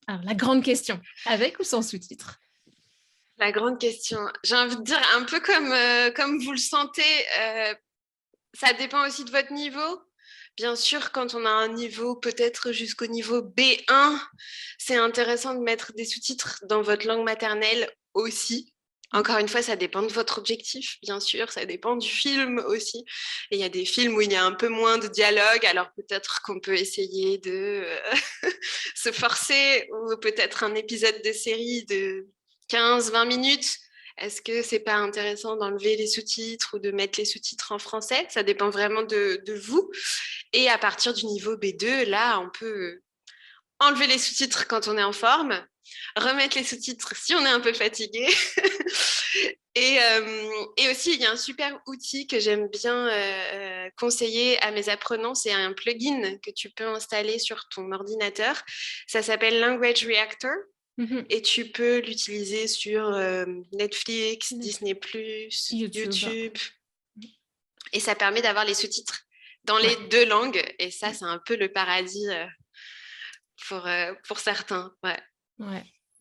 Alors, la grande question, avec ou sans sous-titres? La grande question. J'ai envie de dire un peu comme vous le sentez, ça dépend aussi de votre niveau. Bien sûr, quand on a un niveau peut-être jusqu'au niveau B1, c'est intéressant de mettre des sous-titres dans votre langue maternelle aussi. Encore une fois, ça dépend de votre objectif, bien sûr, ça dépend du film aussi. Et il y a des films où il y a un peu moins de dialogue, alors peut-être qu'on peut essayer de se forcer, ou peut-être un épisode de série de 15-20 minutes. Est-ce que c'est pas intéressant d'enlever les sous-titres ou de mettre les sous-titres en français? Ça dépend vraiment de vous. Et à partir du niveau B2, là, on peut enlever les sous-titres quand on est en forme, remettre les sous-titres si on est un peu fatigué. Et aussi, il y a un super outil que j'aime bien conseiller à mes apprenants. C'est un plugin que tu peux installer sur ton ordinateur. Ça s'appelle Language Reactor. Et tu peux l'utiliser sur Netflix, Disney+, YouTube. Et ça permet d'avoir les sous-titres dans les deux langues. Et ça, c'est un peu le paradis pour certains.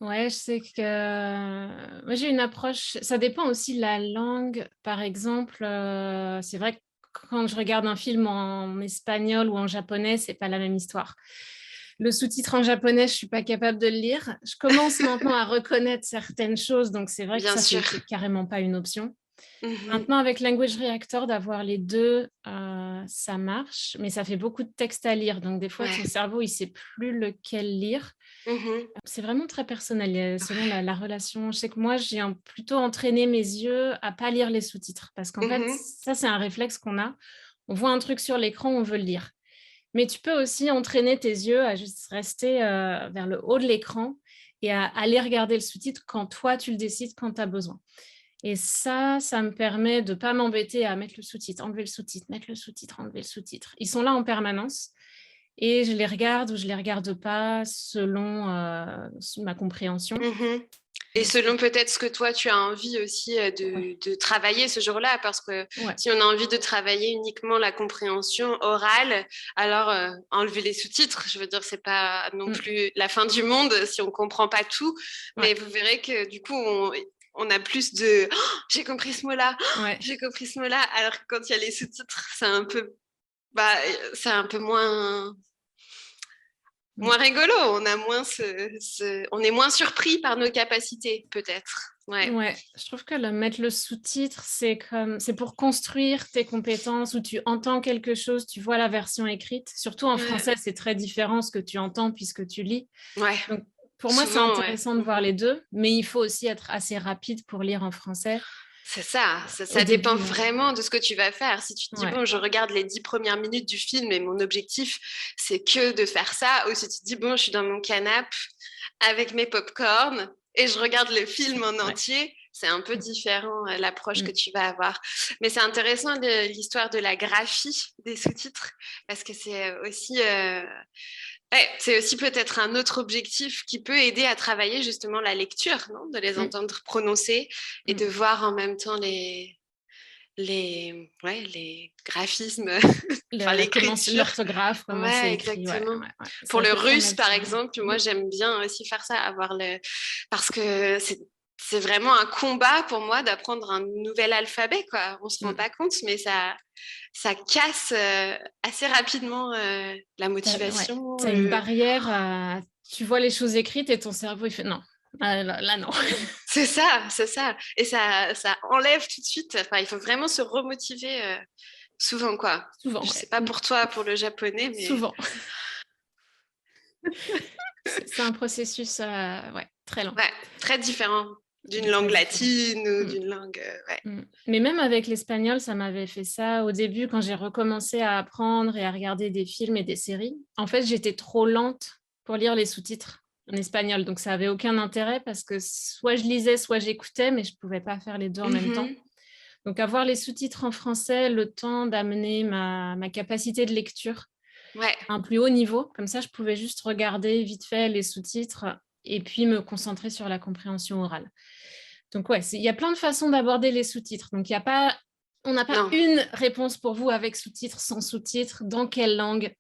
Ouais, je sais que moi j'ai une approche, ça dépend aussi de la langue. Par exemple, c'est vrai que quand je regarde un film en espagnol ou en japonais, c'est pas la même histoire. Le sous-titre en japonais, je suis pas capable de le lire. Je commence maintenant à reconnaître certaines choses, donc c'est vrai que ça, c'est carrément pas une option. Maintenant, avec Language Reactor, d'avoir les deux, ça marche, mais ça fait beaucoup de texte à lire. Donc, des fois, ton cerveau, il ne sait plus lequel lire. C'est vraiment très personnel, selon la relation. Je sais que moi, j'ai plutôt entraîné mes yeux à ne pas lire les sous-titres. Parce qu'en fait, ça, c'est un réflexe qu'on a. On voit un truc sur l'écran, on veut le lire. Mais tu peux aussi entraîner tes yeux à juste rester vers le haut de l'écran et à aller regarder le sous-titre quand toi, tu le décides, quand tu as besoin. Et ça me permet de ne pas m'embêter à mettre le sous-titre, enlever le sous-titre, mettre le sous-titre, enlever le sous-titre. Ils sont là en permanence et je les regarde ou je ne les regarde pas selon ma compréhension. Et selon peut-être ce que toi, tu as envie aussi de travailler ce jour-là, parce que si on a envie de travailler uniquement la compréhension orale, alors enlever les sous-titres, je veux dire, c'est pas non plus la fin du monde si on comprend pas tout, mais vous verrez que du coup, on a plus de j'ai compris ce mot-là, j'ai compris ce mot-là, alors que quand il y a les sous-titres, c'est un peu moins rigolo, on a moins on est moins surpris par nos capacités, peut-être. Je trouve que mettre le sous-titre, c'est pour construire tes compétences, où tu entends quelque chose, tu vois la version écrite. Surtout en français, c'est très différent ce que tu entends puisque tu lis. Donc, pour moi, c'est intéressant de voir les deux, mais il faut aussi être assez rapide pour lire en français. C'est ça dépend vraiment de ce que tu vas faire. Si tu te dis, bon, je regarde les 10 premières minutes du film et mon objectif, c'est que de faire ça, ou si tu te dis, bon, je suis dans mon canapé avec mes pop-corn et je regarde le film en entier, c'est un peu différent l'approche que tu vas avoir. Mais c'est intéressant l'histoire de la graphie des sous-titres, parce que c'est aussi... c'est aussi peut-être un autre objectif qui peut aider à travailler justement la lecture, non? De les entendre prononcer et de voir en même temps les graphismes, l'orthographe, comment c'est écrit. Exactement. Pour le russe, par exemple, moi, j'aime bien aussi faire ça, parce que c'est vraiment un combat pour moi d'apprendre un nouvel alphabet, quoi. On se rend pas compte, mais ça casse assez rapidement la motivation. Tu as une barrière, tu vois les choses écrites et ton cerveau, il fait non. Là, non. C'est ça. Et ça enlève tout de suite. Enfin, il faut vraiment se remotiver souvent, quoi. Souvent, je sais pas pour toi, pour le japonais, mais... Souvent. C'est un processus très lent. Très différent d'une langue latine ou d'une langue... Mais même avec l'espagnol, ça m'avait fait ça au début quand j'ai recommencé à apprendre et à regarder des films et des séries. En fait, j'étais trop lente pour lire les sous-titres en espagnol, donc ça n'avait aucun intérêt parce que soit je lisais, soit j'écoutais, mais je ne pouvais pas faire les deux en même temps. Donc avoir les sous-titres en français, le temps d'amener ma capacité de lecture à un plus haut niveau, comme ça je pouvais juste regarder vite fait les sous-titres et puis me concentrer sur la compréhension orale. Donc il y a plein de façons d'aborder les sous-titres. Donc on n'a pas une réponse pour vous avec sous-titres, sans sous-titres, dans quelle langue.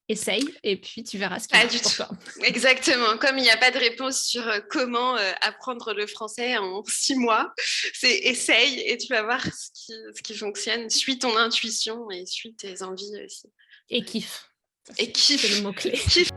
essaye et puis tu verras ce qui Pas marche du pour tout. toi. Exactement. Comme il n'y a pas de réponse sur comment apprendre le français en 6 mois, c'est essaye et tu vas voir ce qui fonctionne. Suis ton intuition et suis tes envies aussi. Et kiffe. Et kiffe. C'est le mot-clé. Kiffe.